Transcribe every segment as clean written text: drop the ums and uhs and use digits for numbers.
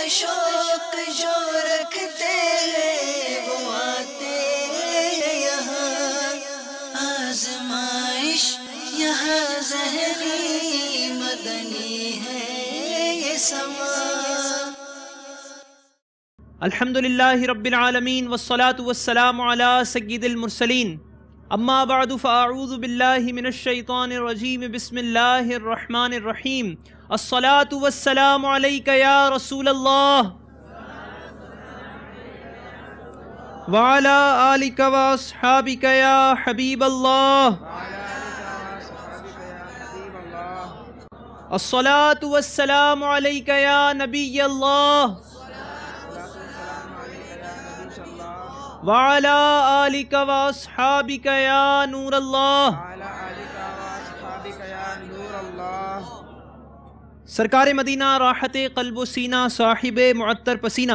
شوق جو رکھتے ہیں وہ آتے ہیں یہاں، آزمائش یہاں زہری مدنی ہے یہ سما۔ الحمدللہ رب العالمین والصلاة والسلام علی سید المرسلین، اما بعد فاعوذ باللہ من الشیطان الرجیم، بسم اللہ الرحمن الرحیم۔ الصلاة والسلام علیک یا رسول اللہ وعلی آلک واصحابک یا حبیب اللہ۔ الصلاة والسلام علیک یا نبی اللہ وعلی آلک واصحابک یا نور اللہ۔ سرکار مدینہ راحت قلب و سینہ صاحب معطر پسینہ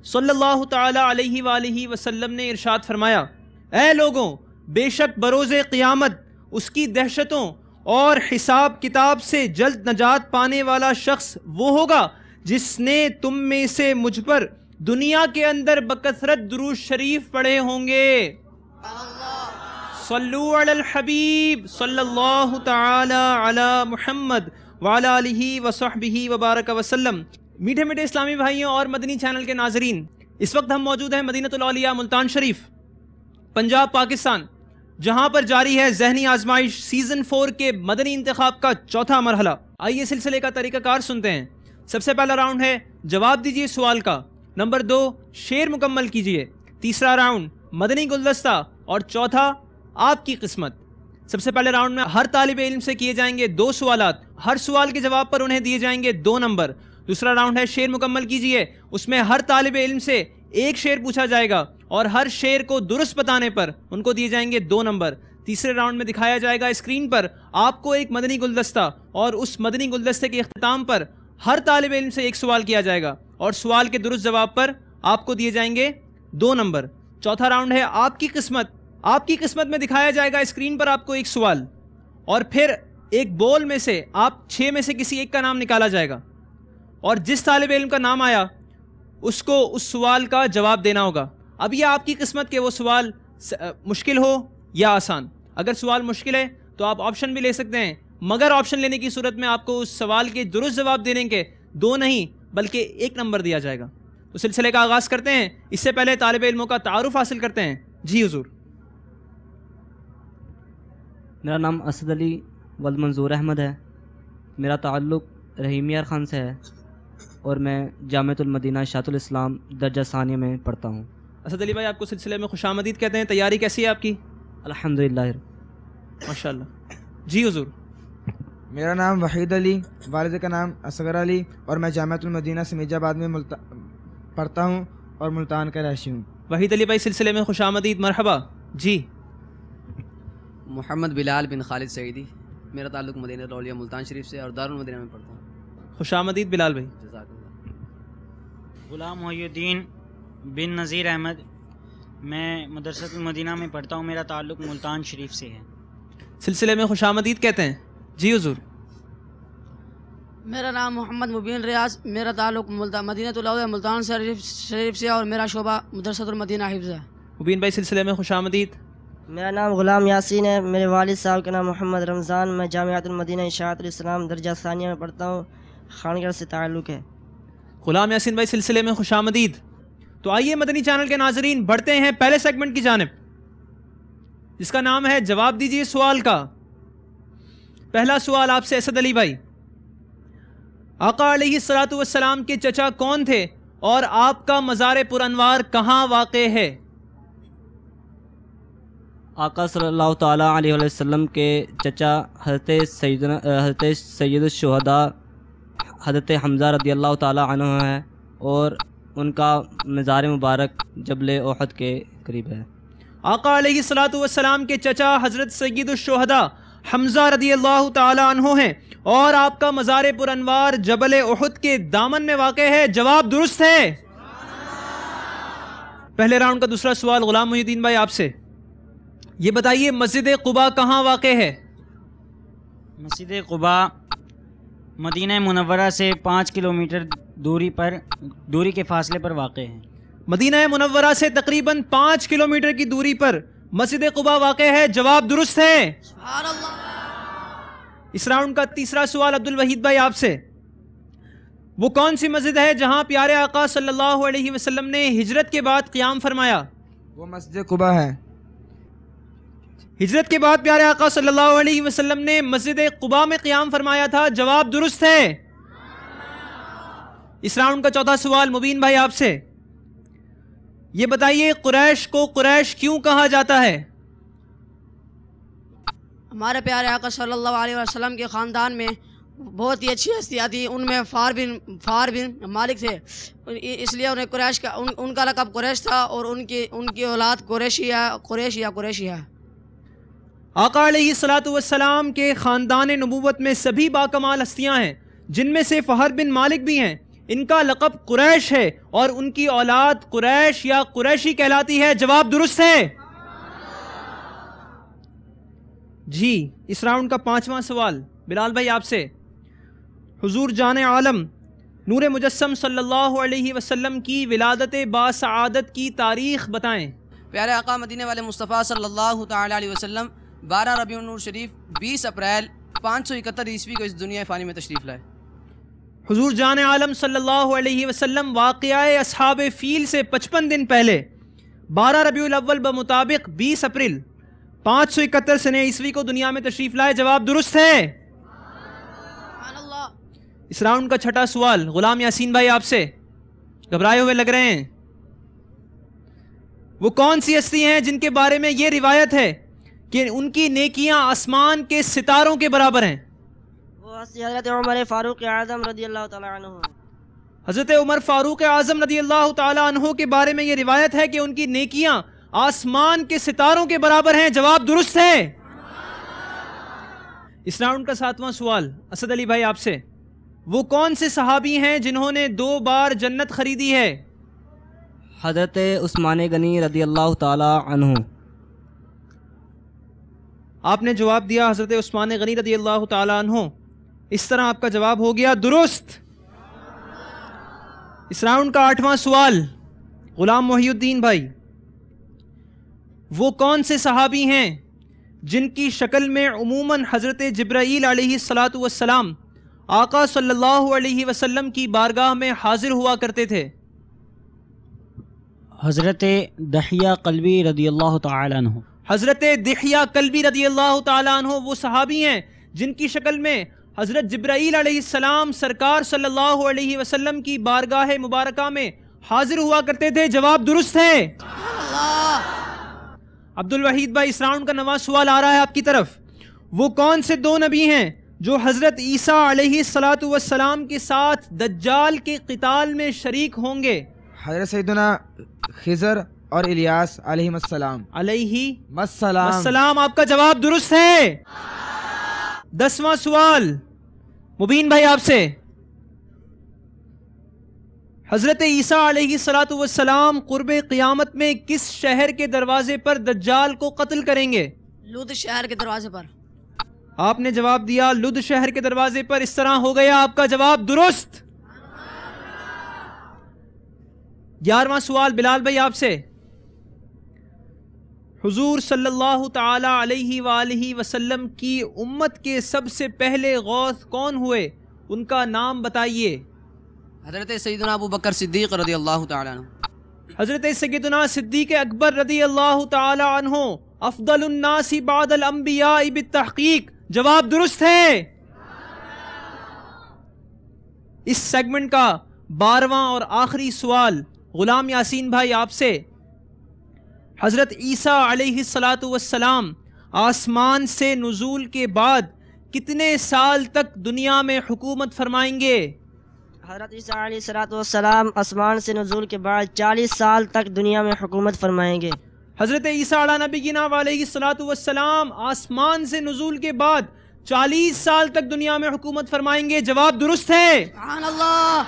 صلی اللہ تعالی علیہ وآلہ وسلم نے ارشاد فرمایا، اے لوگوں، بے شک بروز قیامت اس کی دہشتوں اور حساب کتاب سے جلد نجات پانے والا شخص وہ ہوگا جس نے تم میں سے مجھ پر دنیا کے اندر بکثرت درود شریف پڑھے ہوں گے۔ صلو علی الحبیب صلی اللہ تعالی علی محمد وعلی آلہ وصحبہ وبارک وسلم۔ میٹھے میٹھے اسلامی بھائیوں اور مدنی چینل کے ناظرین، اس وقت ہم موجود ہیں مدینۃ الاولیاء ملتان شریف، پنجاب، پاکستان، جہاں پر جاری ہے ذہنی آزمائش سیزن 4 کے مدنی انتخاب کا چوتھا مرحلہ۔ آئیے سلسلے کا طریقہ کار سنتے ہیں۔ سب سے پہلا راؤنڈ ہے جواب دیجئے سوال کا، نمبر 2 شعر مکمل کیجئے، تیسرا راؤنڈ مدنی گلدستہ، اور چوتھا آپ کی قسمت۔ سب سے پہلے راؤنڈ میں ہر طالب علم سے کیے جائیں گے 2 سوالات، ہر سوال کے جواب پر انہیں دیے جائیں گے 2 نمبر۔ دوسرا راؤنڈ ہے شعر مکمل کیجئے، اس میں ہر طالب علم سے 1 شعر پوچھا جائے گا اور ہر شعر کو درست بتانے پر ان کو دیے جائیں گے 2 نمبر۔ تیسرے راؤنڈ میں دکھایا جائے گا اسکرین پر آپ کو ایک مدنی گلدستہ، اور اس مدنی گلدستے کے اختتام پر ہر طالب علم سے 1 سوال کیا جائے گا اور سوال کے درست جواب پر آپ کو دیے جائیں گے 2 نمبر۔ چوتھا راؤنڈ ہے آپ کی قسمت۔ آپ کی قسمت میں دکھایا جائے گا اسکرین پر آپ کو 1 سوال، اور پھر ایک بول میں سے آپ 6 میں سے کسی ایک کا نام نکالا جائے گا، اور جس طالب علم کا نام آیا اس کو اس سوال کا جواب دینا ہوگا۔ اب یہ آپ کی قسمت کہ وہ سوال مشکل ہو یا آسان۔ اگر سوال مشکل ہے تو آپ آپشن بھی لے سکتے ہیں، مگر آپشن لینے کی صورت میں آپ کو اس سوال کے درست جواب دینے کے 2 نہیں بلکہ 1 نمبر دیا جائے گا۔ تو سلسلے کا آغاز کرتے ہیں، اس سے پہلے طالب علموں کا تعارف حاصل کرتے ہیں۔ جی حضور۔ میرا نام اسد علی ولد منظور احمد ہے، میرا تعلق رحیم یار خان سے ہے، اور میں جامعۃ المدینہ اشاعۃ الاسلام درجہ ثانیہ میں پڑھتا ہوں۔ اسد علی بھائی، آپ کو سلسلے میں خوش آمدید کہتے ہیں۔ تیاری کیسی ہے آپ کی؟ الحمدللہ ماشاء اللہ۔ جی حضور۔ میرا نام وحید علی، والد کا نام اصغر علی، اور میں جامعۃ المدینہ سمیج آباد میں پڑھتا ہوں اور ملتان کا رہائشی ہوں۔ وحید علی بھائی، سلسلے میں خوش آمدید، مرحبا۔ جی۔ محمد بلال بن خالد سعیدی، میرا تعلق مدینہ الاولیاء ملتان شریف سے اور دارالمدینہ میں پڑھتا ہوں۔ خوش آمدید بلال بھائی۔ جزاک اللہ۔ غلام محی الدین بن نذیر احمد، میں مدرسۃ المدینہ میں پڑھتا ہوں، میرا تعلق ملتان شریف سے ہے۔ سلسلے میں خوش آمدید کہتے ہیں۔ جی حضور۔ میرا نام محمد مبین ریاض، میرا تعلق مدینۃ الاولیاء ملتان شریف سے، اور میرا شعبہ مدرسۃ المدینہ حفظ ہے۔ مبین بھائی، سلسلے میں خوش آمدید۔ میرا نام غلام یاسین ہے، میرے والد صاحب کا نام محمد رمضان، میں جامعۃ المدینہ اشاعۃ الاسلام درجہ ثانیہ میں پڑھتا ہوں، خانگڑھ سے تعلق ہے۔ غلام یاسین بھائی، سلسلے میں خوش آمدید۔ تو آئیے مدنی چینل کے ناظرین، بڑھتے ہیں پہلے سیگمنٹ کی جانب، جس کا نام ہے جواب دیجئے سوال کا۔ پہلا سوال آپ سے اسد علی بھائی، آقا علیہ الصلوۃ والسلام کے چچا کون تھے اور آپ کا مزار پر انوار کہاں واقع ہے؟ آقا صلی اللہ تعالیٰ علیہ وسلم کے چچا حضرت سید الشہداء حضرت حمزہ رضی اللہ تعالیٰ عنہ ہے، اور ان کا مزار مبارک جبل احد کے قریب ہے۔ آقا علیہ الصلوۃ والسلام کے چچا حضرت سید الشہداء حمزہ رضی اللہ تعالیٰ عنہ ہیں، اور آپ کا مزار پر انوار جبل احد کے دامن میں واقع ہے۔ جواب درست ہے۔ پہلے راؤنڈ کا دوسرا سوال غلام محی الدین بھائی آپ سے، یہ بتائیے مسجد قباء کہاں واقع ہے؟ مسجد قباء مدینہ منورہ سے 5 کلومیٹر دوری کے فاصلے پر واقع ہے۔ مدینہ منورہ سے تقریباً 5 کلومیٹر کی دوری پر مسجد قباء واقع ہے۔ جواب درست ہے۔ سبحان اللہ۔ اس راؤنڈ کا تیسرا سوال عبد الوحید بھائی آپ سے، وہ کون سی مسجد ہے جہاں پیارے آقا صلی اللہ علیہ وسلم نے ہجرت کے بعد قیام فرمایا؟ وہ مسجد قباء ہے۔ ہجرت کے بعد پیارے آقا صلی اللہ علیہ وسلم نے مسجد قباء میں قیام فرمایا تھا۔ جواب درست ہے۔ اس راؤنڈ کا چوتھا سوال مبین بھائی آپ سے، یہ بتائیے قریش کو قریش کیوں کہا جاتا ہے؟ ہمارے پیارے آقا صلی اللہ علیہ وسلم کے خاندان میں بہت ہی اچھی ہستیاں تھیں، ان میں فار بن مالک تھے، اس لیے انہیں قریش کا ان کا لقب قریش تھا، اور ان کی اولاد قریشی ہے۔ آقا علیہ الصلوۃ والسلام کے خاندان نبوت میں سبھی باکمال ہستیاں ہیں، جن میں سے فہر بن مالک بھی ہیں، ان کا لقب قریش ہے اور ان کی اولاد قریش یا قریشی کہلاتی ہے۔ جواب درست ہے۔ جی اس راؤنڈ کا پانچواں سوال بلال بھائی آپ سے، حضور جان عالم نور مجسم صلی اللہ علیہ وسلم کی ولادت باسعادت کی تاریخ بتائیں۔ پیارے آقا مدینے والے مصطفیٰ صلی اللہ تعالی علیہ وسلم 12 ربیع النور شریف 20 اپریل 571 عیسوی کو اس دنیا فانی میں تشریف لائے۔ حضور جان عالم صلی اللہ علیہ وسلم واقعہ اصحاب فیل سے 55 دن پہلے 12 ربیع الاول بمطابق 20 اپریل 571 سنہ عیسوی کو دنیا میں تشریف لائے۔ جواب درست ہے۔ اس راؤنڈ کا چھٹا سوال غلام یاسین بھائی آپ سے، گھبرائے ہوئے لگ رہے ہیں، وہ کون سی ہستی ہیں جن کے بارے میں یہ روایت ہے کہ ان کی نیکیاں آسمان کے ستاروں کے برابر ہیں؟ وہ حضرت عمر فاروق اعظم رضی اللہ تعالیٰ عنہ۔ حضرت عمر فاروق اعظم رضی اللہ تعالیٰ عنہ کے بارے میں یہ روایت ہے کہ ان کی نیکیاں آسمان کے ستاروں کے برابر ہیں۔ جواب درست ہے۔ اس راؤنڈ کا ساتواں سوال اسد علی بھائی آپ سے، وہ کون سے صحابی ہیں جنہوں نے 2 بار جنت خریدی ہے؟ حضرت عثمان غنی رضی اللہ تعالی عنہ۔ آپ نے جواب دیا حضرت عثمان غنی رضی اللہ تعالی عنہ، اس طرح آپ کا جواب ہو گیا درست۔ اس راؤنڈ کا 8واں سوال غلام محی الدین بھائی، وہ کون سے صحابی ہیں جن کی شکل میں عموماً حضرت جبرائیل علیہ الصلاۃ والسلام آقا صلی اللہ علیہ وسلم کی بارگاہ میں حاضر ہوا کرتے تھے؟ حضرت دحیہ قلبی رضی اللہ تعالی عنہ۔ حضرت دحیہ قلبی رضی اللہ تعالی عنہ وہ صحابی ہیں جن کی شکل میں حضرت جبرائیل علیہ السلام سرکار صلی اللہ علیہ وسلم کی بارگاہ مبارکہ میں حاضر ہوا کرتے تھے۔ جواب درست ہے۔ عبد الوحید بھائی اس راؤنڈ کا 9واں سوال آ رہا ہے آپ کی طرف، وہ کون سے 2 نبی ہیں جو حضرت عیسیٰ علیہ الصلاۃ والسلام کے ساتھ دجال کے قتال میں شریک ہوں گے؟ حضرت سیدنا خضر اور الیاس علیہ السلام۔ علیہ السلام۔ السلام آپ کا جواب درست ہے۔ 10واں سوال مبین بھائی آپ سے، حضرت عیسیٰ علیہ الصلاۃ والسلام قرب قیامت میں کس شہر کے دروازے پر دجال کو قتل کریں گے؟ لود شہر کے دروازے پر۔ آپ نے جواب دیا لد شہر کے دروازے پر، اس طرح ہو گیا آپ کا جواب درست۔ 11واں سوال بلال بھائی آپ سے، حضور صلی اللہ تعالی علیہ وآلہ وسلم کی امت کے سب سے پہلے غوث کون ہوئے؟ ان کا نام بتائیے۔ حضرت سیدنا ابو بکر صدیق رضی اللہ تعالی عنہ۔ حضرت سیدنا صدیق اکبر رضی اللہ تعالی عنہ افضل الناس بعد الانبیاء بالتحقیق۔ جواب درست ہے۔ اس سیگمنٹ کا 12واں اور آخری سوال غلام یاسین بھائی آپ سے، حضرت عیسیٰ علیہ الصلاۃ والسلام آسمان سے نزول کے بعد کتنے سال تک دنیا میں حکومت فرمائیں گے؟ حضرت عیسیٰ علیہ السلام آسمان سے نزول کے بعد 40 سال تک دنیا میں حکومت فرمائیں گے۔ حضرت عیسیٰ علیہ نبینا علیہ الصلاۃ والسلام آسمان سے نزول کے بعد 40 سال تک دنیا میں حکومت فرمائیں گے۔ جواب درست ہے۔ سبحان اللہ۔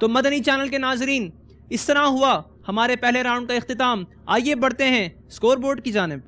تو مدنی چینل کے ناظرین، اس طرح ہوا ہمارے پہلے راؤنڈ کا اختتام۔ آئیے بڑھتے ہیں سکور بورڈ کی جانب۔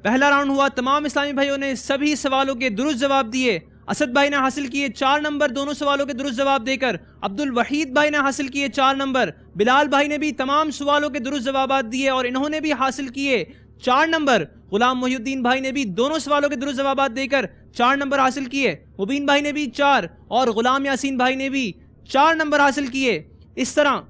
پہلا راؤنڈ ہوا، تمام اسلامی بھائیوں نے سبھی سوالوں کے درست جواب دیے۔ اسد بھائی نے حاصل کیے 4 نمبر دونوں سوالوں کے درست جواب دے کر. عبد الوحید بھائی نے حاصل کیے 4 نمبر. بلال بھائی نے بھی تمام سوالوں کے درست جوابات دیے اور انہوں نے بھی حاصل کیے 4 نمبر. غلام محی الدین بھائی نے بھی دونوں سوالوں کے درست جوابات دے کر 4 نمبر حاصل کیے. مبین بھائی نے بھی 4 اور غلام یاسین بھائی نے بھی 4 نمبر حاصل کیے. اس طرح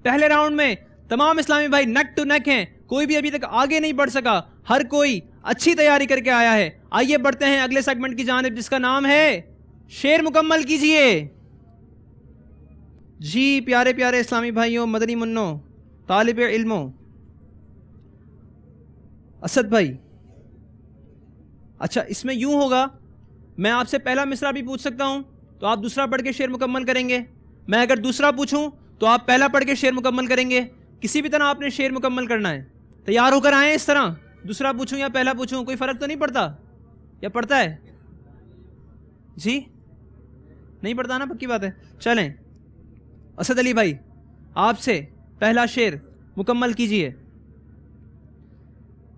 پہلے راؤنڈ میں تمام اسلامی بھائی نیک ٹو نیک ہیں, کوئی بھی ابھی تک آگے نہیں بڑھ سکا, ہر کوئی اچھی تیاری کر کے آیا ہے. آئیے بڑھتے ہیں اگلے سیگمنٹ کی جانب جس کا نام ہے شعر مکمل کیجئے. جی پیارے پیارے اسلامی بھائیوں, مدنی منوں, طالب علموں, اسد بھائی, اچھا اس میں یوں ہوگا, میں آپ سے پہلا مصرع بھی پوچھ سکتا ہوں تو آپ دوسرا پڑھ کے شعر مکمل کریں گے. میں اگر دوسرا پوچھوں تو آپ پہلا پڑھ کے شعر مکمل کریں گے. کسی بھی طرح آپ نے شعر مکمل کرنا ہے. تیار ہو کر آئیں. اس طرح دوسرا پوچھوں یا پہلا پوچھوں, کوئی فرق تو نہیں پڑتا یا پڑتا ہے؟ جی نہیں پڑتا نا, پکی بات ہے. چلیں اسد علی بھائی آپ سے پہلا شعر مکمل کیجئے.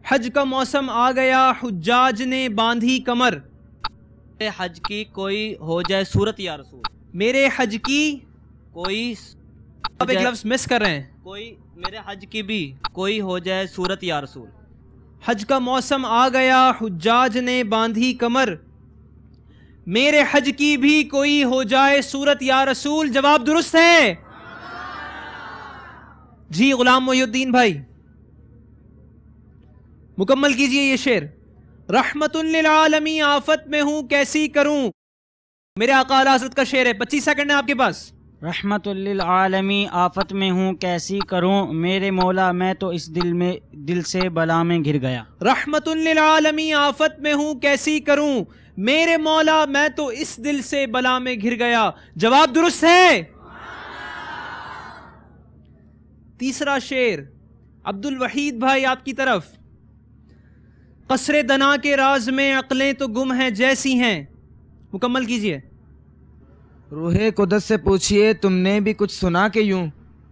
حج کا موسم آ گیا, حجاج نے باندھی کمر. میرے حج کی کوئی ہو جائے صورت یا رسول. میرے حج کی کوئی آپ ایک لفظ مس کر رہے ہیں. کوئی میرے حج کی بھی کوئی ہو جائے صورت یا رسول. حج کا موسم آ گیا, حجاج نے باندھی کمر. میرے حج کی بھی کوئی ہو جائے صورت یا رسول. جواب درست ہے. جی غلام محی الدین بھائی مکمل کیجئے یہ شعر. رحمت للعالمین آفت میں ہوں کیسی کروں. میرے آقا اعلیٰ حضرت کا شعر ہے, 25 سیکنڈ ہے آپ کے پاس. رحمت للعالمین آفت میں ہوں کیسی کروں, میرے مولا میں تو اس دل سے بلا میں گر گیا. رحمت للعالمین آفت میں ہوں کیسی کروں, میرے مولا میں تو اس دل سے بلا میں گر گیا. جواب درست ہے. تیسرا شعر عبد الوحید بھائی آپ کی طرف. قصر دنا کے راز میں عقلیں تو گم ہیں جیسی ہیں. مکمل کیجئے. روح قدس سے پوچھئے تم نے بھی کچھ سنا کہ یوں.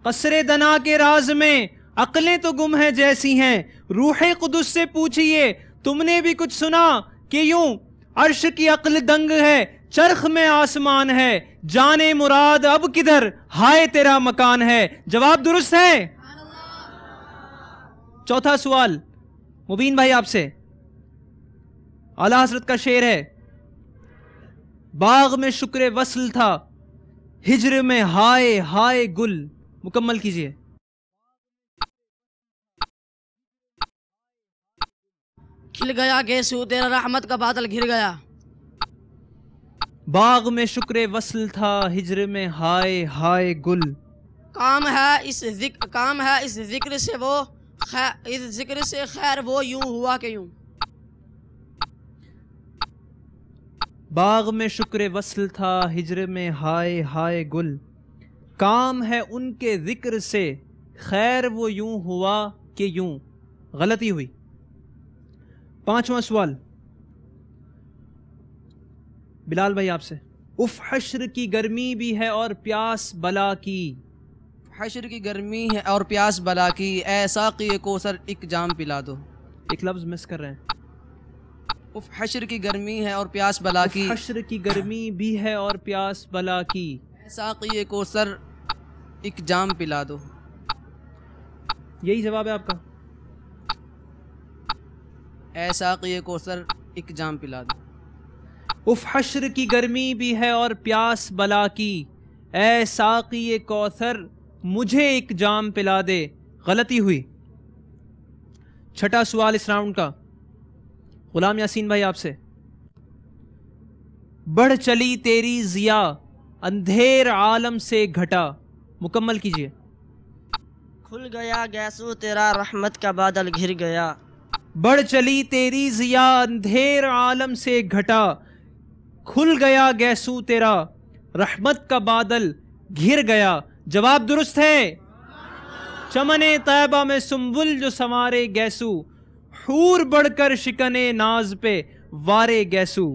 قصر دنا کے راز میں عقلیں تو گم ہیں جیسی ہیں. روح قدس سے پوچھئے تم نے بھی کچھ سنا کہ یوں. عرش کی عقل دنگ ہے, چرخ میں آسمان ہے, جانے مراد اب کدھر, ہائے تیرا مکان ہے. جواب درست ہے. چوتھا سوال مبین بھائی آپ سے. اعلیٰ حضرت کا شعر ہے. باغ میں شکر وصل تھا, ہجر میں ہائے ہائے گل. مکمل کیجئے. کھل گیا گیسو تیرا رحمت کا بادل گھر گیا. باغ میں شکر وصل تھا, ہجر میں ہائے ہائے گل. کام ہے اس ذکر سے وہ اس ذکر سے خیر وہ یوں ہوا کہ یوں. باغ میں شکر وصل تھا, ہجر میں ہائے ہائے گل. کام ہے ان کے ذکر سے, خیر وہ یوں ہوا کہ یوں. غلطی ہوئی. پانچواں سوال بلال بھائی آپ سے. اف حشر کی گرمی بھی ہے اور پیاس بلا کی. حشر کی گرمی ہے اور پیاس بلا کی, اے ساقی کوثر ایک جام پلا دو. ایک لفظ مس کر رہے ہیں. اف حشر کی گرمی ہے اور پیاس بلا کی. حشر کی گرمی بھی ہے اور پیاس بلا کی. اے ساقی کوثر ایک جام پلا دو. یہی جواب ہے آپ کا. اے ساقی کوثر ایک جام پلا دو. اف حشر کی گرمی بھی ہے اور پیاس بلا کی, اے ساقی کوثر مجھے ایک جام پلا دے. غلطی ہوئی. چھٹا سوال اس راؤنڈ کا غلام یاسین بھائی آپ سے. بڑھ چلی تیری ضیا, اندھیر عالم سے گھٹا. مکمل کیجئے. کھل گیا گیسو تیرا رحمت کا بادل گھر گیا. بڑھ چلی تیری ضیا, اندھیر عالم سے گھٹا. کھل گیا گیسو تیرا, رحمت کا بادل گھر گیا. جواب درست ہے. چمن طیبہ میں سنبل جو سنوارے گیسو, حور بڑھ کر شکنے ناز پہ وارے گیسو.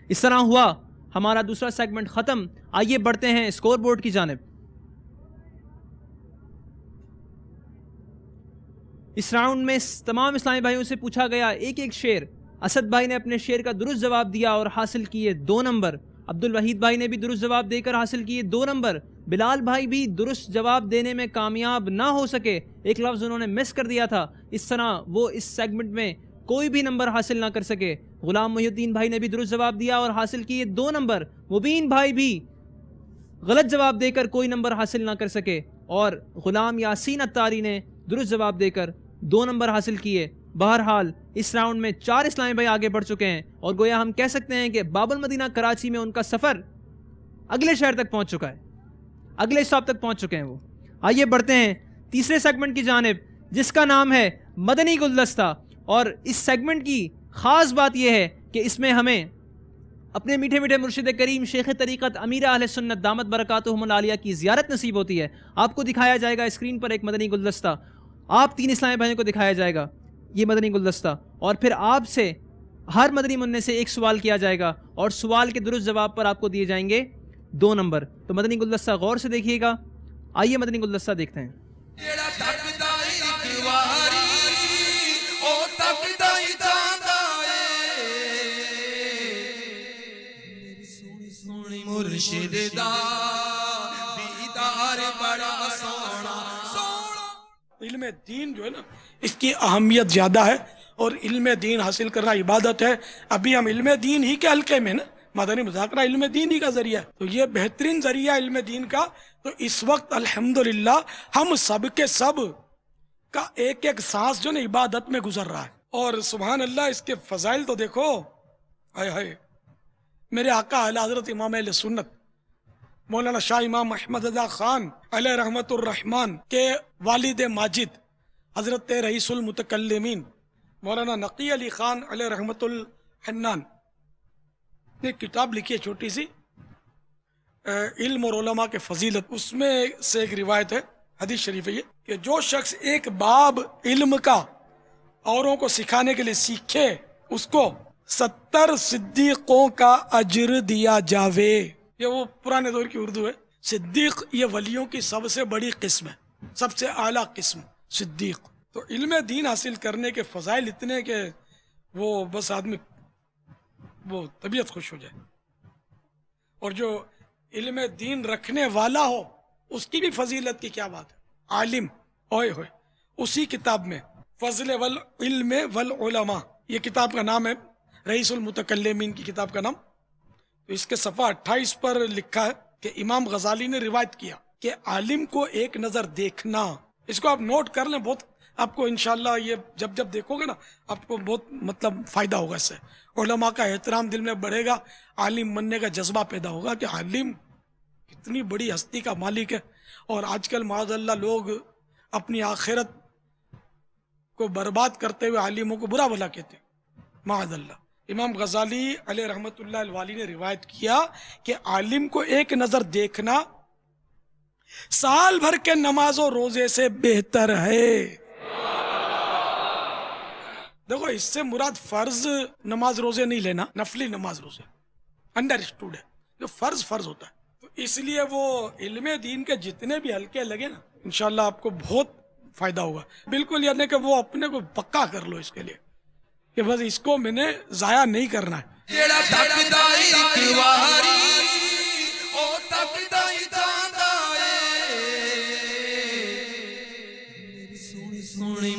اس طرح ہوا ہمارا دوسرا سیگمنٹ ختم. آئیے بڑھتے ہیں اسکور بورڈ کی جانب. اس راؤنڈ میں تمام اسلامی بھائیوں سے پوچھا گیا ایک ایک شعر اسد بھائی نے اپنے شعر کا درست جواب دیا اور حاصل کیے 2 نمبر. عبد الوحید بھائی نے بھی درست جواب دے کر حاصل کیے 2 نمبر. بلال بھائی بھی درست جواب دینے میں کامیاب نہ ہو سکے, ایک لفظ انہوں نے مس کر دیا تھا, اس طرح وہ اس سیگمنٹ میں کوئی بھی نمبر حاصل نہ کر سکے. غلام محی الدین بھائی نے بھی درست جواب دیا اور حاصل کیے 2 نمبر. مبین بھائی بھی غلط جواب دے کر کوئی نمبر حاصل نہ کر سکے, اور غلام یاسین اتاری نے درست جواب دے کر 2 نمبر حاصل کیے. بہرحال اس راؤنڈ میں 4 اسلامی بھائی آگے بڑھ چکے ہیں, اور گویا ہم کہہ سکتے ہیں کہ باب المدینہ کراچی میں ان کا سفر اگلے شہر تک پہنچ چکا ہے, اگلے اسٹاپ تک پہنچ چکے ہیں وہ. آئیے بڑھتے ہیں تیسرے سیگمنٹ کی جانب, جس کا نام ہے مدنی گلدستہ. اور اس سیگمنٹ کی خاص بات یہ ہے کہ اس میں ہمیں اپنے میٹھے میٹھے مرشد کریم شیخ طریقت امیر اہل سنت دامت برکاتہم العالیہ کی زیارت نصیب ہوتی ہے. آپ کو دکھایا جائے گا اسکرین پر ایک مدنی گلدستہ, آپ 3 اسلامی بھائیوں کو دکھایا جائے گا یہ مدنی گلدستہ, اور پھر آپ سے ہر مدنی منع سے ایک سوال کیا جائے گا, اور سوال کے درست جواب پر آپ کو دیے جائیں گے 2 نمبر. تو مدنی گلدستہ غور سے دیکھیے گا. آئیے مدنی گلدستہ دیکھتے ہیں. مرشد دا دیدار بڑا سونا. علم دین جو ہے نا اس کی اہمیت زیادہ ہے, اور علم دین حاصل کرنا عبادت ہے. ابھی ہم علم دین ہی کے حلقے میں نا, مدنی مذاکرہ علم دین ہی کا ذریعہ ہے, تو یہ بہترین ذریعہ علم دین کا. تو اس وقت الحمدللہ ہم سب کے سب کا ایک ایک سانس جو نا عبادت میں گزر رہا ہے. اور سبحان اللہ اس کے فضائل تو دیکھو, ہائے ہائے. میرے آقا اعلی حضرت امام اہل سنت مولانا شاہ امام احمد رضا خان علیہ رحمت الرحمن کے والد ماجد حضرت رئیس المتکلمین مولانا نقی علی خان علیہ رحمت الحنان نے کتاب لکھی ہے چھوٹی سی, علم اور علماء کے فضیلت. اس میں سے ایک روایت ہے, حدیث شریف ہے یہ, کہ جو شخص ایک باب علم کا اوروں کو سکھانے کے لیے سیکھے اس کو 70 صدیقوں کا اجر دیا جاوے. یہ وہ پرانے دور کی اردو ہے. صدیق یہ ولیوں کی سب سے بڑی قسم ہے, سب سے اعلیٰ قسم صدیق. تو علم دین حاصل کرنے کے فضائل اتنے کہ وہ بس آدمی وہ طبیعت خوش ہو جائے. اور جو علم دین رکھنے والا ہو اس کی بھی فضیلت کی کیا بات ہے. عالم اوئے ہوئے, اسی کتاب میں فضل والعلم والعلماء, یہ کتاب کا نام ہے, رئیس المتکلمین کی کتاب کا نام. تو اس کے صفحہ 28 پر لکھا ہے کہ امام غزالی نے روایت کیا کہ عالم کو ایک نظر دیکھنا, اس کو آپ نوٹ کر لیں, بہت آپ کو انشاءاللہ یہ جب دیکھو گے نا آپ کو بہت مطلب فائدہ ہوگا اس سے. علماء کا احترام دل میں بڑھے گا, عالم بننے کا جذبہ پیدا ہوگا کہ عالم کتنی بڑی ہستی کا مالک ہے. اور آج کل معاذ اللہ لوگ اپنی آخرت کو برباد کرتے ہوئے عالموں کو برا بھلا کہتے ہیں, معاذ اللہ. امام غزالی علیہ رحمت اللہ الوالی نے روایت کیا کہ عالم کو ایک نظر دیکھنا سال بھر کے نماز و روزے سے بہتر ہے. دیکھو اس سے مراد فرض نماز روزے نہیں لینا, نفلی نماز روزے انڈرسٹوڈ ہے, جو فرض ہوتا ہے. تو اس لیے وہ علم دین کے جتنے بھی حلقے لگے نا انشاءاللہ آپ کو بہت فائدہ ہوگا. بالکل یعنی کہ وہ اپنے کو پکا کر لو اس کے لیے کہ بس اس کو میں نے ضائع نہیں کرنا ہے.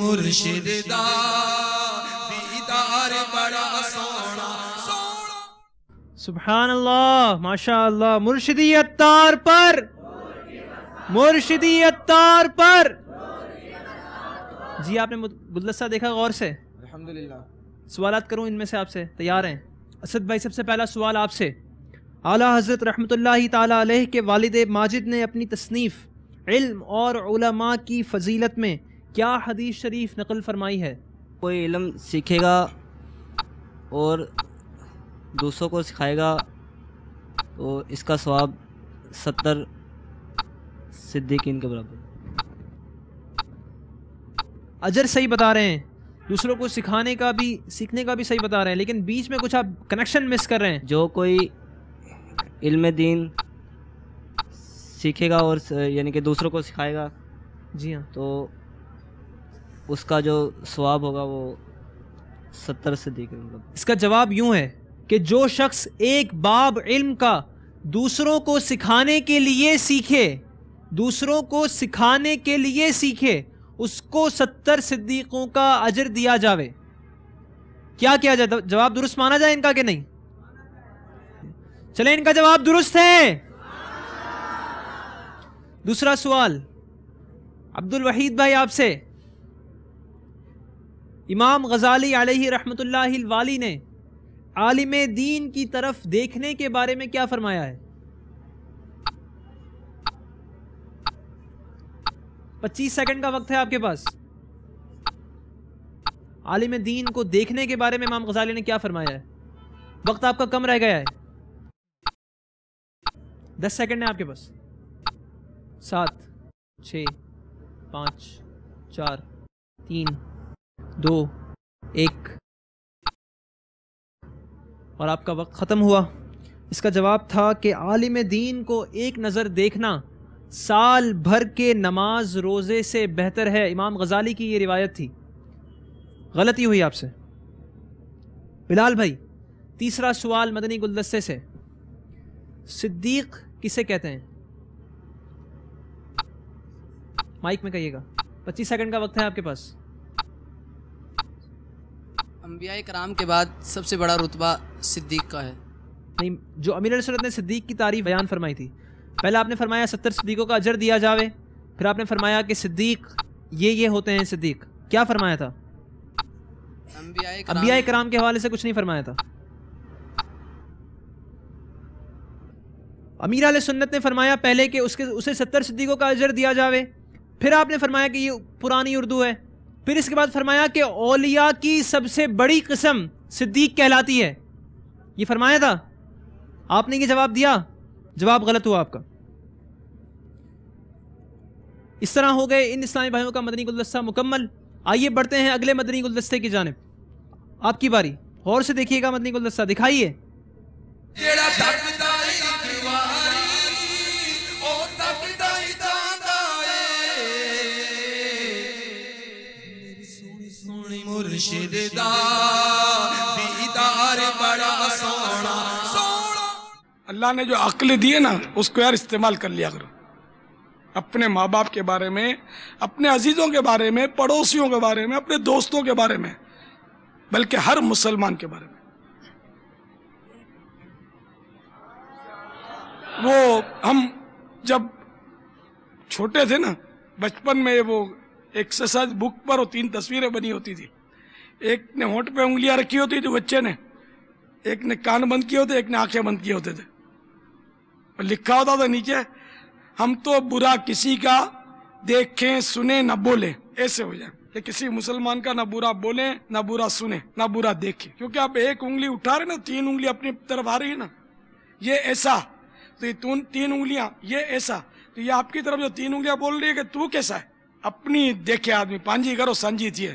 مرشد دا دیدار بڑا سونا. سبحان اللہ, ماشاء اللہ. مرشدی اتار پر, مرشدی اتار پر. جی آپ نے گلدستہ دیکھا غور سے؟ الحمدللہ. سوالات کروں ان میں سے, آپ سے تیار ہیں؟ اسد بھائی سب سے پہلا سوال آپ سے. اعلیٰ حضرت رحمۃ اللہ تعالیٰ علیہ کے والد ماجد نے اپنی تصنیف علم اور علماء کی فضیلت میں کیا حدیث شریف نقل فرمائی ہے؟ کوئی علم سیکھے گا اور دوسروں کو سکھائے گا تو اس کا ثواب 70 صدیقین کے برابر. اجر صحیح بتا رہے ہیں, دوسروں کو سکھانے کا بھی سیکھنے کا بھی صحیح بتا رہے ہیں, لیکن بیچ میں کچھ آپ کنیکشن مس کر رہے ہیں. جو کوئی علم دین سیکھے گا اور یعنی کہ دوسروں کو سکھائے گا, جی ہاں, تو اس کا جو ثواب ہوگا وہ 70 صدیق۔ اس کا جواب یوں ہے کہ جو شخص ایک باب علم کا دوسروں کو سکھانے کے لیے سیکھے، دوسروں کو سکھانے کے لیے سیکھے، اس کو 70 صدیقوں کا اجر دیا جاوے۔ کیا کیا جائے؟ جواب درست مانا جائے ان کا کہ نہیں؟ چلیں ان کا جواب درست ہے۔ دوسرا سوال عبد الوحید بھائی آپ سے، امام غزالی علیہ رحمت اللہ الوالی نے عالم دین کی طرف دیکھنے کے بارے میں کیا فرمایا ہے؟ 25 سیکنڈ کا وقت ہے آپ کے پاس۔ عالم دین کو دیکھنے کے بارے میں امام غزالی نے کیا فرمایا ہے؟ وقت آپ کا کم رہ گیا ہے، 10 سیکنڈ ہے آپ کے پاس۔ 7 6 5 4 3 2 1 اور آپ کا وقت ختم ہوا۔ اس کا جواب تھا کہ عالم دین کو ایک نظر دیکھنا سال بھر کے نماز روزے سے بہتر ہے۔ امام غزالی کی یہ روایت تھی۔ غلطی ہوئی آپ سے۔ بلال بھائی تیسرا سوال مدنی گلدستے سے، صدیق کسے کہتے ہیں؟ مائک میں کہیے گا، 25 سیکنڈ کا وقت ہے آپ کے پاس۔ انبیاء کرام کے بعد سب سے بڑا رتبہ صدیق کا ہے۔ نہیں، جو امیر علیہ سنت نے صدیق کی تعریف بیان فرمائی تھی، پہلے آپ نے فرمایا 70 صدیقوں کا اجر دیا جاوے، پھر آپ نے فرمایا کہ صدیق یہ ہوتے ہیں صدیق۔ کیا فرمایا تھا؟ انبیاء کرام کے حوالے سے کچھ نہیں فرمایا تھا۔ امیر علیہ سنت نے فرمایا پہلے کہ اسے 70 صدیقوں کا اجر دیا جاوے، پھر آپ نے فرمایا کہ یہ پرانی اردو ہے، پھر اس کے بعد فرمایا کہ اولیاء کی سب سے بڑی قسم صدیق کہلاتی ہے۔ یہ فرمایا تھا، آپ نے یہ جواب دیا، جواب غلط ہوا آپ کا۔ اس طرح ہو گئے ان اسلامی بھائیوں کا مدنی گلدستہ مکمل۔ آئیے بڑھتے ہیں اگلے مدنی گلدستے کی جانب۔ آپ کی باری، غور سے دیکھیے گا مدنی گلدستہ، دکھائیے۔ اللہ نے جو عقل دی ہے نا، اس کو یار استعمال کر لیا کرو۔ اپنے ماں باپ کے بارے میں، اپنے عزیزوں کے بارے میں، پڑوسیوں کے بارے میں، اپنے دوستوں کے بارے میں، بلکہ ہر مسلمان کے بارے میں۔ وہ ہم جب چھوٹے تھے نا، بچپن میں وہ ایکسرسائز بک پر وہ 3 تصویریں بنی ہوتی تھی۔ ایک نے ہونٹ پہ انگلیاں رکھی ہوتی تھی بچے نے، ایک نے کان بند کیے ہوتے، ایک نے آنکھیں بند کیے ہوتے تھے، اور لکھا ہوتا تھا نیچے، ہم تو برا کسی کا دیکھیں سنیں نہ بولیں، ایسے ہو جائیں کہ کسی مسلمان کا نہ برا بولیں نہ برا سنیں نہ برا دیکھیں، کیونکہ آپ ایک انگلی اٹھا رہے نا، 3 انگلی اپنی طرف آ رہی ہے نا، یہ ایسا، تو یہ 3 انگلیاں، یہ ایسا، تو یہ آپ کی طرف جو 3 انگلیاں بول رہی ہے کہ تو کیسا ہے، اپنی دیکھے آدمی، پانجی کرو سانجی تھی ہے،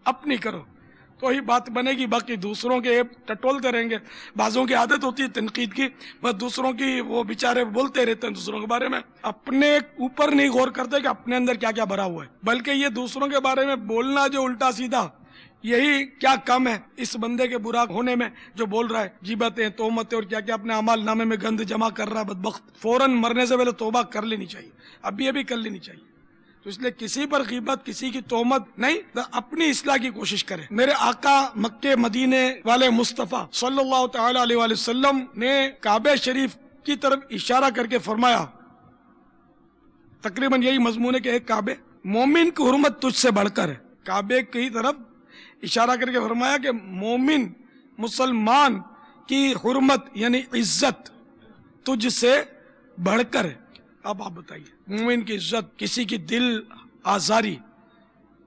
اپنی کرو تو ہی بات بنے گی، باقی دوسروں کے ٹٹولتے رہیں گے۔ بعضوں کی عادت ہوتی ہے تنقید کی، بس دوسروں کی وہ بیچارے بولتے رہتے ہیں دوسروں کے بارے میں، اپنے اوپر نہیں غور کرتے کہ اپنے اندر کیا کیا بھرا ہوا ہے، بلکہ یہ دوسروں کے بارے میں بولنا جو الٹا سیدھا، یہی کیا کم ہے اس بندے کے برا ہونے میں جو بول رہا ہے، غیبتیں، تہمتیں اور کیا کیا اپنے اعمال نامے میں گند جمع کر رہا ہے بدبخت۔ فوراً مرنے سے پہلے توبہ کر لینی چاہیے، ابھی ابھی کر لینی چاہیے۔ تو اس لیے کسی پر غیبت، کسی کی تہمت نہیں، اپنی اصلاح کی کوشش کریں۔ میرے آقا مکے مدینے والے مصطفیٰ صلی اللہ تعالی علیہ وآلہ وسلم نے کعبہ شریف کی طرف اشارہ کر کے فرمایا، تقریباً یہی مضمون ہے کہ ایک کعبے، مومن کی حرمت تجھ سے بڑھ کر ہے۔ کعبے کی طرف اشارہ کر کے فرمایا کہ مومن مسلمان کی حرمت یعنی عزت تجھ سے بڑھ کر ہے۔ اب آپ بتائیے، مومن کی عزت، کسی کی دل آزاری،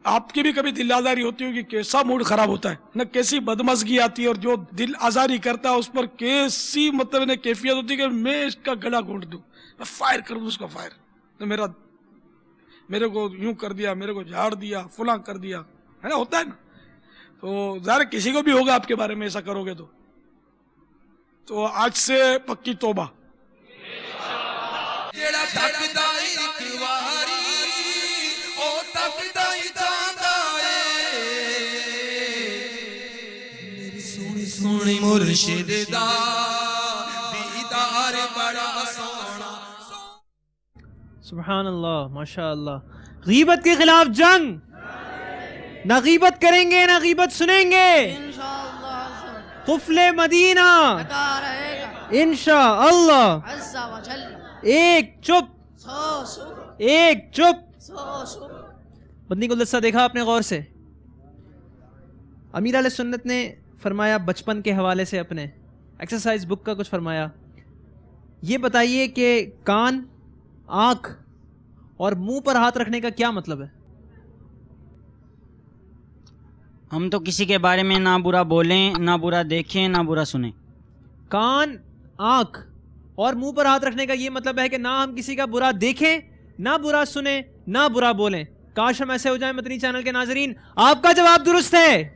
آپ کی بھی کبھی دل آزاری ہوتی ہوگی، کیسا موڈ خراب ہوتا ہے نہ، کیسی بدمزگی آتی ہے، اور جو دل آزاری کرتا ہے اس پر کیسی مطلب کیفیت ہوتی ہے کہ میں اس کا گلا گھونٹ دوں، میں فائر کر دوں اس کا فائر، تو میرے کو یوں کر دیا، میرے کو جھاڑ دیا، فلاں کر دیا، ہے نا، ہوتا ہے نا۔ تو ظاہر کسی کو بھی ہوگا آپ کے بارے میں ایسا کرو گے تو آج سے پکی توبہ۔ سونی مرشد دا دیدار بڑا سونا. سبحان اللہ، ماشاء اللہ. غیبت کے خلاف جنگ، نہ غیبت کریں گے نہ غیبت سنیں گے. انشاءاللہ قفل مدینہ لگا رہے گا انشاءاللہ. عز و جل. ایک چپ، سو سو ایک چپ. سو سو. مدنی گلدستہ دیکھا آپ نے غور سے؟ امیر علیہ سنت نے فرمایا بچپن کے حوالے سے اپنے ایکسرسائز بک کا کچھ فرمایا. یہ بتائیے کہ کان، آنکھ اور منہ پر ہاتھ رکھنے کا کیا مطلب ہے؟ ہم تو کسی کے بارے میں نہ برا بولیں، نہ برا دیکھیں، نہ برا سنیں. کان، آنکھ اور منہ پر ہاتھ رکھنے کا یہ مطلب ہے کہ نہ ہم کسی کا برا دیکھیں، نہ برا سنیں، نہ برا بولیں. کاش ہم ایسے ہو جائیں مدنی چینل کے ناظرین. آپ کا جواب درست ہے.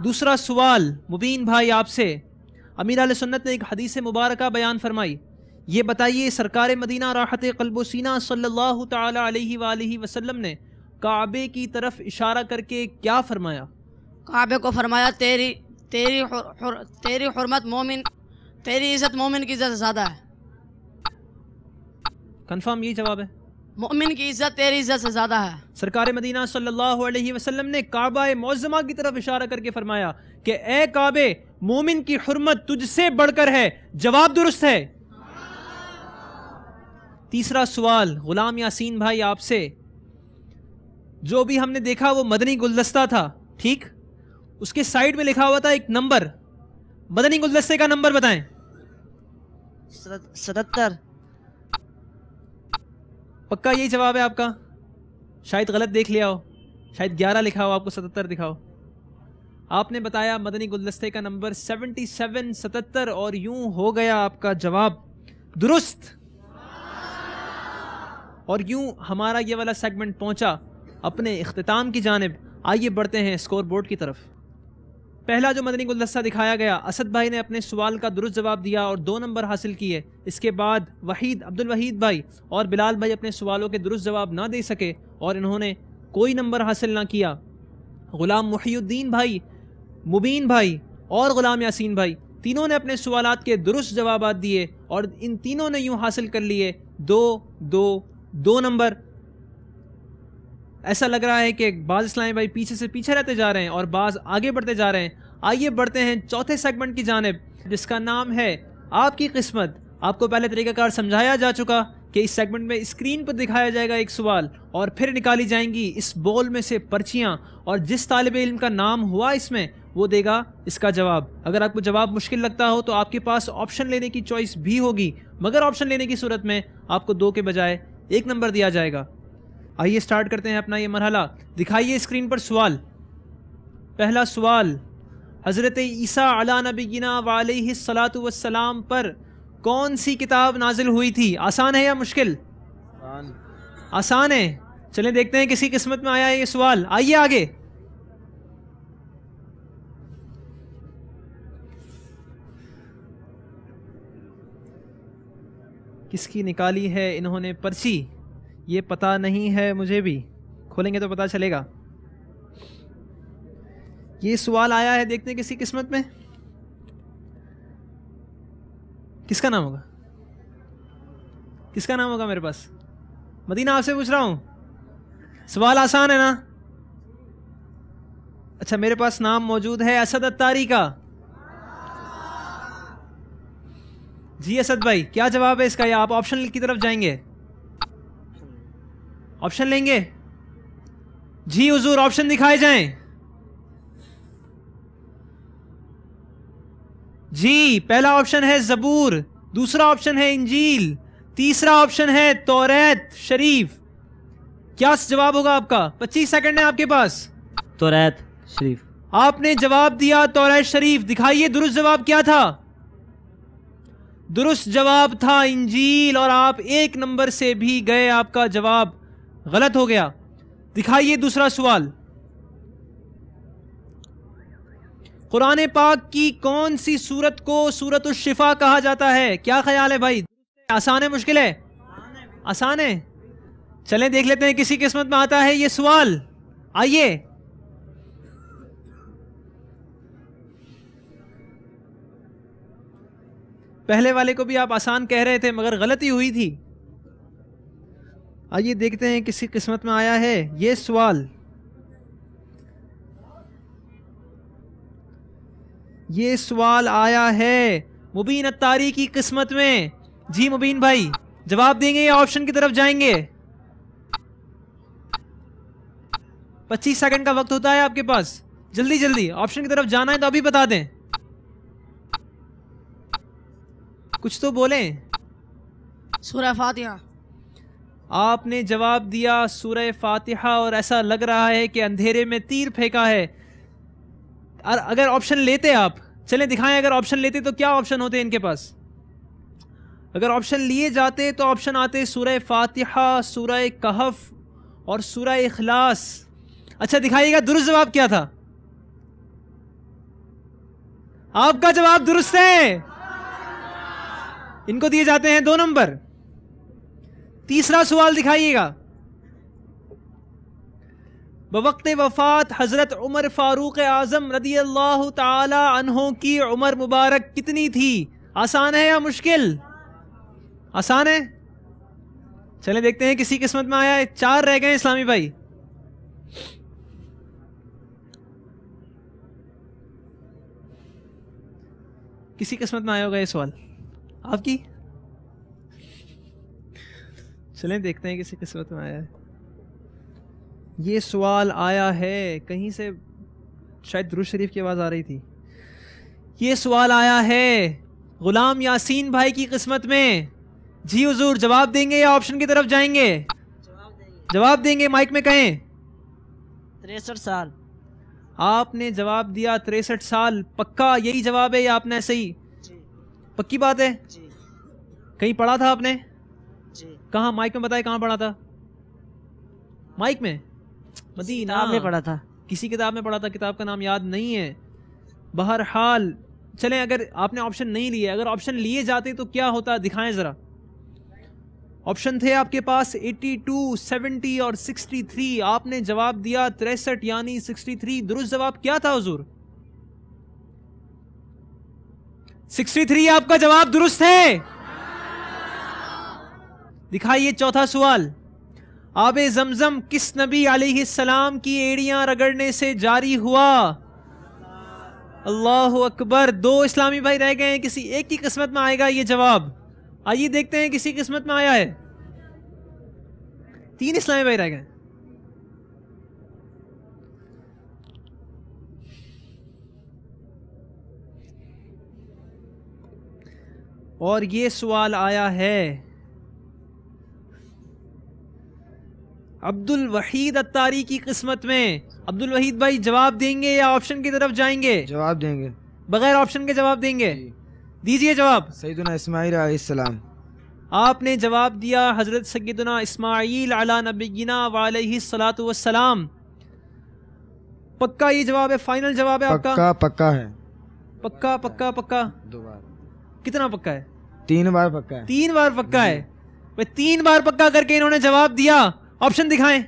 دوسرا سوال مبین بھائی آپ سے. امیر اہل سنت نے ایک حدیث مبارکہ بیان فرمائی. یہ بتائیے سرکار مدینہ راحت قلب و سینہ صلی اللہ تعالی علیہ وآلہ وسلم نے کعبے کی طرف اشارہ کر کے کیا فرمایا؟ کعبے کو فرمایا تیری حرمت مومن، تیری عزت مومن کی عزت سے زیادہ ہے. کنفرم یہی جواب ہے؟ مومن کی عزت تیری عزت سے زیادہ ہے. سرکار مدینہ صلی اللہ علیہ وسلم نے کعبہ معظمہ کی طرف اشارہ کر کے فرمایا کہ اے کعبے، مومن کی حرمت تجھ سے بڑھ کر ہے. جواب درست ہے. تیسرا سوال غلام یاسین بھائی آپ سے. جو بھی ہم نے دیکھا وہ مدنی گلدستہ تھا، ٹھیک؟ اس کے سائیڈ میں لکھا ہوا تھا ایک نمبر. مدنی گلدستے کا نمبر بتائیں. 77. پکا یہی جواب ہے آپ کا؟ شاید غلط دیکھ لیا ہو، شاید 11 لکھا ہو، آپ کو 77 دکھاؤ. آپ نے بتایا مدنی گلدستے کا نمبر 77 77 اور یوں ہو گیا آپ کا جواب درست. اور یوں ہمارا یہ والا سیگمنٹ پہنچا اپنے اختتام کی جانب. آئیے بڑھتے ہیں اسکور بورڈ کی طرف. پہلا جو مدنی گلدستہ دکھایا گیا، اسد بھائی نے اپنے سوال کا درست جواب دیا اور 2 نمبر حاصل کیے. اس کے بعد عبد الوحید بھائی اور بلال بھائی اپنے سوالوں کے درست جواب نہ دے سکے اور انہوں نے کوئی نمبر حاصل نہ کیا. غلام محی الدین بھائی، مبین بھائی اور غلام یاسین بھائی تینوں نے اپنے سوالات کے درست جوابات دیے اور ان تینوں نے یوں حاصل کر لیے 2 نمبر. ایسا لگ رہا ہے کہ بعض اسلامی بھائی پیچھے سے پیچھے رہتے جا رہے ہیں اور بعض آگے بڑھتے جا رہے ہیں. آئیے بڑھتے ہیں چوتھے سیگمنٹ کی جانب جس کا نام ہے آپ کی قسمت. آپ کو پہلے طریقہ کار سمجھایا جا چکا کہ اس سیگمنٹ میں اسکرین پر دکھایا جائے گا ایک سوال اور پھر نکالی جائیں گی اس بول میں سے پرچیاں اور جس طالب علم کا نام ہوا اس میں وہ دے گا اس کا جواب. اگر آپ کو جواب مشکل لگتا ہو تو آپ کے پاس آپشن لینے کی چوائس بھی ہوگی، مگر آپشن لینے کی صورت میں آپ کو 2 کے بجائے 1 نمبر دیا جائے گا. آئیے سٹارٹ کرتے ہیں اپنا یہ مرحلہ. دکھائیے اسکرین پر سوال. پہلا سوال، حضرت عیسیٰ علی نبینا وعلیہ الصلاۃ والسلام پر کون سی کتاب نازل ہوئی تھی؟ آسان ہے یا مشکل؟ آسان ہے. چلیں دیکھتے ہیں کسی قسمت میں آیا ہے یہ سوال. آئیے آگے. کس کی نکالی ہے انہوں نے پرچی؟ یہ پتہ نہیں ہے مجھے بھی، کھولیں گے تو پتہ چلے گا. یہ سوال آیا ہے، دیکھتے ہیں کسی قسمت میں کس کا نام ہوگا. کس کا نام ہوگا میرے پاس؟ مدینہ آپ سے پوچھ رہا ہوں. سوال آسان ہے نا؟ اچھا میرے پاس نام موجود ہے اسد اتاری کا. جی اسد بھائی کیا جواب ہے اس کا، یا آپ آپشن کی طرف جائیں گے؟ آپشن لیں گے؟ جی حضور آپشن دکھائے جائیں. جی پہلا آپشن ہے زبور، دوسرا آپشن ہے انجیل، تیسرا آپشن ہے توریت شریف. کیا جواب ہوگا آپ کا؟ 25 سیکنڈ ہے آپ کے پاس. توریت شریف. آپ نے جواب دیا توریت شریف. دکھائیے درست جواب کیا تھا. درست جواب تھا انجیل اور آپ 1 نمبر سے بھی گئے، آپ کا جواب غلط ہو گیا. دکھائیے دوسرا سوال. قرآن پاک کی کون سی سورت کو سورت الشفا کہا جاتا ہے؟ کیا خیال ہے بھائی؟ آسان ہے مشکل ہے؟ آسان ہے. چلیں دیکھ لیتے ہیں کسی قسمت میں آتا ہے یہ سوال. آئیے. پہلے والے کو بھی آپ آسان کہہ رہے تھے مگر غلطی ہوئی تھی. آئیے دیکھتے ہیں کسی قسمت میں آیا ہے یہ سوال. یہ سوال آیا ہے مبین اتاری کی قسمت میں. جی مبین بھائی جواب دیں گے یا آپشن کی طرف جائیں گے؟ 25 سیکنڈ کا وقت ہوتا ہے آپ کے پاس, جلدی جلدی آپشن کی طرف جانا ہے تو ابھی بتا دیں, کچھ تو بولیں. سورہ فاتحہ. آپ نے جواب دیا سورہ فاتحہ, اور ایسا لگ رہا ہے کہ اندھیرے میں تیر پھینکا ہے. اگر آپشن لیتے آپ, چلیں دکھائیں, اگر آپشن لیتے تو کیا آپشن ہوتے ان کے پاس؟ اگر آپشن لیے جاتے تو آپشن آتے سورہ فاتحہ, سورہ کہف اور سورہ اخلاص. اچھا دکھائیے گا درست جواب کیا تھا. آپ کا جواب درست ہے, ان کو دیے جاتے ہیں 2 نمبر. تیسرا سوال دکھائیے گا. بوقت وفات حضرت عمر فاروق اعظم رضی اللہ تعالی عنہ کی عمر مبارک کتنی تھی؟ آسان ہے یا مشکل؟ آسان ہے. چلیں دیکھتے ہیں کسی قسمت میں آیا ہے. 4 رہ گئے اسلامی بھائی. کسی قسمت میں آیا ہوگا یہ سوال آپ کی. چلیں دیکھتے ہیں کسی قسمت میں آیا ہے. یہ سوال آیا ہے کہیں سے, شاید درود شریف کی آواز آ رہی تھی. یہ سوال آیا ہے غلام یاسین بھائی کی قسمت میں. جی حضور جواب دیں گے یا آپشن کی طرف جائیں گے؟ جواب دیں گے, مائک میں کہیں. 63 سال. آپ نے جواب دیا 63 سال. پکا یہی جواب ہے یا آپ نے ایسے ہی؟ جی. پکی بات ہے. جی. کہیں پڑھا تھا آپ نے؟ جی. کہاں؟ مائک میں بتائے کہاں پڑھا تھا. مائک میں مدینہ کتاب میں پڑھا تھا. کسی کتاب میں پڑھا تھا, کتاب کا نام یاد نہیں ہے. بہرحال چلیں, اگر آپ نے آپشن نہیں لیے, اگر آپشن لیے جاتے تو کیا ہوتا دکھائیں ذرا. آپشن تھے آپ کے پاس 82, 70 اور 63. آپ نے جواب دیا 63 یعنی 63. درست جواب کیا تھا حضور؟ 63 آپ کا جواب درست ہے. دکھائیے چوتھا سوال. آب زمزم کس نبی علیہ السلام کی ایڑیاں رگڑنے سے جاری ہوا؟ اللہ اکبر. 2 اسلامی بھائی رہ گئے ہیں, کسی ایک کی قسمت میں آئے گا یہ جواب. آئیے دیکھتے ہیں کسی قسمت میں آیا ہے. 3 اسلامی بھائی رہ گئے. اور یہ سوال آیا ہے عبد الوحید اتاری کی قسمت میں. عبد الوحید بھائی جواب دیں گے یا آپشن کی طرف جائیں گے؟ جواب دیں گے. بغیر آپشن کے جواب دیں گے. دیجئے جواب. سیدنا اسماعیل علیہ السلام. آپ نے جواب دیا حضرت سیدنا اسماعیل علی نبینا وعلیہ الصلوۃ والسلام. پکا یہ جواب ہے؟ فائنل جواب ہے آپ کا؟ پکا پکا ہے. پکا پکا پکا. 2 بار. کتنا پکا ہے؟ 3 بار پکا ہے. 3 بار پکا ہے. 3 بار پکا کر کے انہوں نے جواب دیا. آپشن دکھائیں.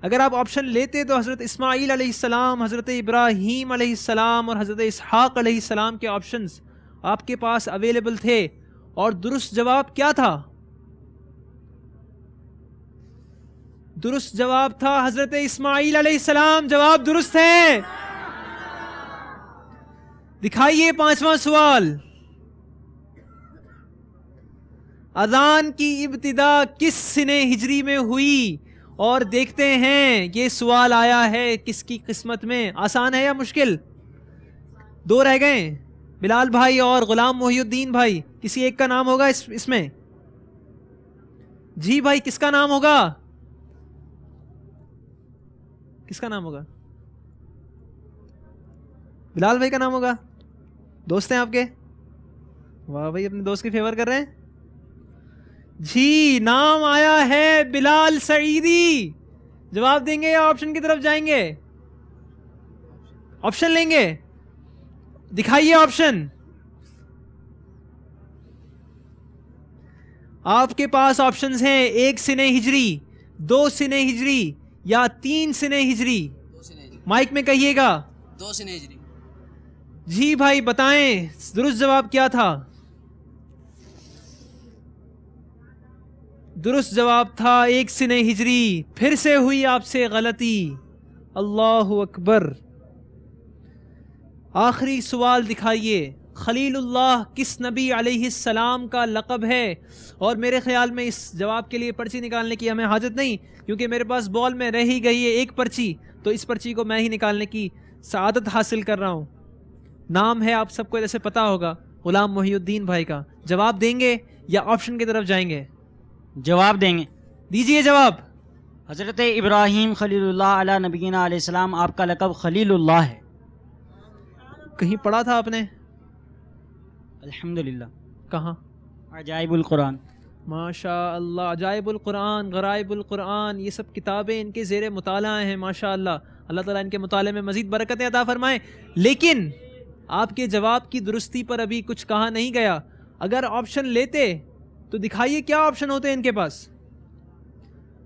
اگر آپ آپشن لیتے تو حضرت اسماعیل علیہ السلام, حضرت ابراہیم علیہ السلام اور حضرت اسحاق علیہ السلام کے آپشنز آپ کے پاس اویلیبل تھے. اور درست جواب کیا تھا؟ درست جواب تھا حضرت اسماعیل علیہ السلام. جواب درست ہے. دکھائیے 5واں سوال. اذان کی ابتدا کس سنہ ہجری میں ہوئی؟ اور دیکھتے ہیں یہ سوال آیا ہے کس کی قسمت میں. آسان ہے یا مشکل؟ 2 رہ گئے, بلال بھائی اور غلام محی الدین بھائی. کسی ایک کا نام ہوگا اس میں. جی بھائی کس کا نام ہوگا؟ کس کا نام ہوگا؟ بلال بھائی کا نام ہوگا. دوست ہیں آپ کے؟ واہ بھائی, اپنے دوست کی فیور کر رہے ہیں. جی نام آیا ہے بلال سعیدی. جواب دیں گے یا آپشن کی طرف جائیں گے؟ آپشن لیں گے. دکھائیے آپشن. آپ کے پاس آپشنز ہیں 1 سنہ ہجری, 2 سنہ ہجری یا 3 سنہ ہجری. مائک میں کہیے گا. 2 سنہ ہجری. جی بھائی بتائیں درست جواب کیا تھا؟ درست جواب تھا 1 سنہ ہجری. پھر سے ہوئی آپ سے غلطی. اللہ اکبر. آخری سوال دکھائیے. خلیل اللہ کس نبی علیہ السلام کا لقب ہے؟ اور میرے خیال میں اس جواب کے لیے پرچی نکالنے کی ہمیں حاجت نہیں، کیونکہ میرے پاس بال میں رہ ہی گئی ہے ایک پرچی، تو اس پرچی کو میں ہی نکالنے کی سعادت حاصل کر رہا ہوں. نام ہے آپ سب کو جیسے پتا ہوگا غلام محی الدین بھائی کا. جواب دیں گے یا آپشن کی طرف جائیں گے؟ جواب دیں گے. دیجئے جواب. حضرت ابراہیم خلیل اللہ علیہ نبینا علیہ السلام، آپ کا لقب خلیل اللہ ہے. کہیں پڑھا تھا آپ نے؟ الحمدللہ. کہاں؟ عجائب القرآن. ماشاء اللہ. عجائب القرآن، غرائب القرآن، یہ سب کتابیں ان کے زیر مطالعہ ہیں. ماشاء اللہ. اللہ تعالیٰ ان کے مطالعے میں مزید برکتیں عطا فرمائیں. لیکن آپ کے جواب کی درستی پر ابھی کچھ کہا نہیں گیا. اگر آپشن لیتے تو دکھائیے کیا آپشن ہوتے ہیں ان کے پاس.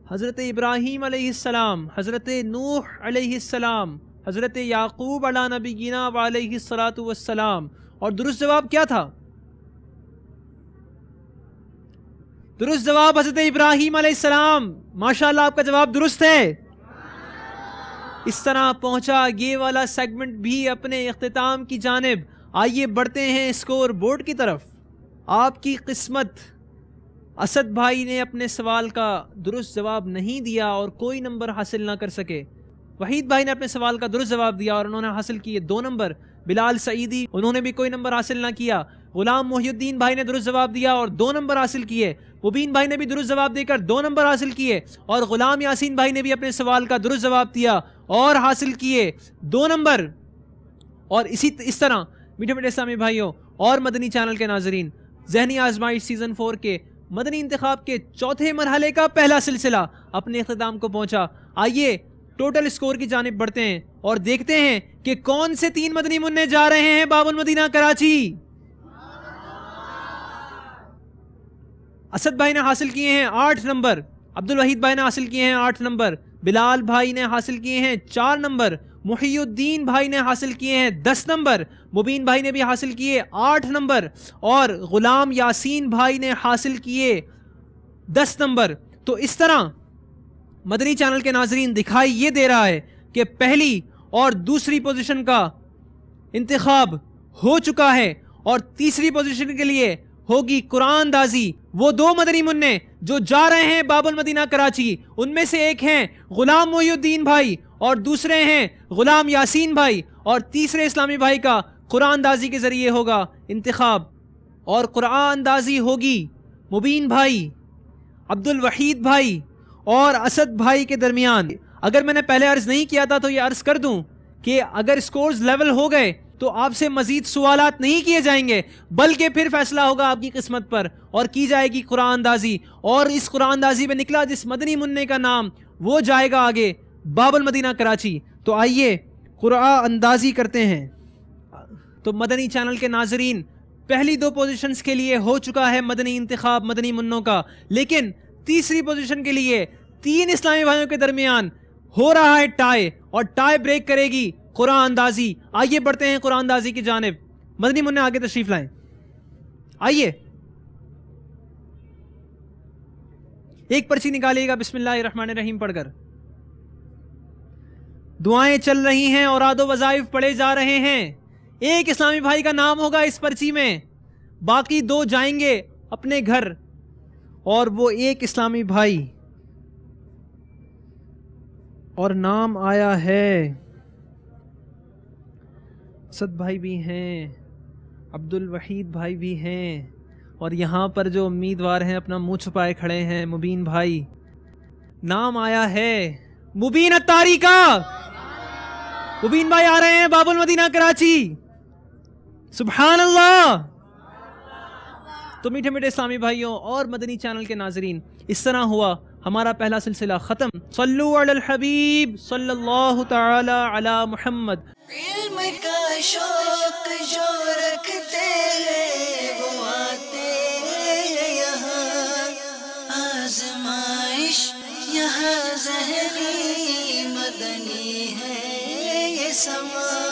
حضرت ابراہیم علیہ السلام، حضرت نوح علیہ السلام، حضرت یعقوب علی نبینا وعلیہ الصلاۃ والسلام. اور درست جواب کیا تھا؟ درست جواب حضرت ابراہیم علیہ السلام. ماشاءاللہ آپ کا جواب درست ہے. اس طرح پہنچا یہ والا سیگمنٹ بھی اپنے اختتام کی جانب. آئیے بڑھتے ہیں اسکور بورڈ کی طرف. آپ کی قسمت، اسد بھائی نے اپنے سوال کا درست جواب نہیں دیا اور کوئی نمبر حاصل نہ کر سکے. وحید بھائی نے اپنے سوال کا درست جواب دیا اور انہوں نے حاصل کیے 2 نمبر. بلال سعیدی، انہوں نے بھی کوئی نمبر حاصل نہ کیا. غلام محی الدین بھائی نے درست جواب دیا اور 2 نمبر حاصل کیے. مبین بھائی نے بھی درست جواب دے کر 2 نمبر حاصل کیے. اور غلام یاسین بھائی نے بھی اپنے سوال کا درست جواب دیا اور حاصل کیے 2 نمبر. اور اس طرح میٹھے میٹھے اسلامی بھائیوں اور مدنی چینل کے ناظرین، ذہنی آزمائش سیزن 4 کے مدنی انتخاب کے 4تھے مرحلے کا پہلا سلسلہ اپنے اختتام کو پہنچا. آئیے ٹوٹل اسکور کی جانب بڑھتے ہیں اور دیکھتے ہیں کہ کون سے 3 مدنی منع جا رہے ہیں باب المدینہ کراچی. اسد بھائی نے حاصل کیے ہیں 8 نمبر، عبد الوحید بھائی نے حاصل کیے ہیں 8 نمبر، بلال بھائی نے حاصل کیے ہیں 4 نمبر، محی الدین بھائی نے حاصل کیے ہیں 10 نمبر، مبین بھائی نے بھی حاصل کیے 8 نمبر اور غلام یاسین بھائی نے حاصل کیے 10 نمبر. تو اس طرح مدنی چینل کے ناظرین دکھائی یہ دے رہا ہے کہ پہلی اور دوسری پوزیشن کا انتخاب ہو چکا ہے اور تیسری پوزیشن کے لیے ہوگی قرآن اندازی. وہ 2 مدنی منع جو جا رہے ہیں باب المدینہ کراچی، ان میں سے ایک ہیں غلام محی الدین بھائی اور دوسرے ہیں غلام یاسین بھائی، اور تیسرے اسلامی بھائی کا قرآن اندازی کے ذریعے ہوگا انتخاب. اور قرآن اندازی ہوگی مبین بھائی، عبد الوحید بھائی اور اسد بھائی کے درمیان. اگر میں نے پہلے عرض نہیں کیا تھا تو یہ عرض کر دوں کہ اگر سکورز لیول ہو گئے تو آپ سے مزید سوالات نہیں کیے جائیں گے، بلکہ پھر فیصلہ ہوگا آپ کی قسمت پر اور کی جائے گی قرآن اندازی. اور اس قرآن اندازی میں نکلا جس مدنی منع کا نام، وہ جائے گا آگے باب المدینہ کراچی. تو آئیے قرآن اندازی کرتے ہیں. تو مدنی چینل کے ناظرین، پہلی 2 پوزیشنز کے لیے ہو چکا ہے مدنی انتخاب مدنی منوں کا، لیکن تیسری پوزیشن کے لیے 3 اسلامی بھائیوں کے درمیان ہو رہا ہے ٹائی، اور ٹائی بریک کرے گی قرآن اندازی. آئیے بڑھتے ہیں قرآن اندازی کی جانب. مدنی منع آگے تشریف لائیں. آئیے ایک پرچی نکالیے گا بسم اللہ الرحمن الرحیم پڑھ کر. دعائیں چل رہی ہیں اور اوراد و وظائف پڑھے جا رہے ہیں. ایک اسلامی بھائی کا نام ہوگا اس پرچی میں، باقی 2 جائیں گے اپنے گھر. اور وہ ایک اسلامی بھائی اور نام آیا ہے، اسد بھائی بھی ہیں، عبد الوحید بھائی بھی ہیں، اور یہاں پر جو امیدوار ہیں اپنا منہ چھپائے کھڑے ہیں مبین بھائی. نام آیا ہے مبین اتاری کا. مبین بھائی آ رہے ہیں باب المدینہ کراچی. سبحان اللہ. تو میٹھے میٹھے اسلامی بھائیوں اور مدنی چینل کے ناظرین، اس طرح ہوا ہمارا پہلا سلسلہ ختم. صلو علی الحبیب صلی اللہ تعالی علی محمد. علم کا شوق جو رکھتے ہیں وہ آتے ہیں یہاں، آزمائش یہاں ذہنی مدنی ہے یہ سما.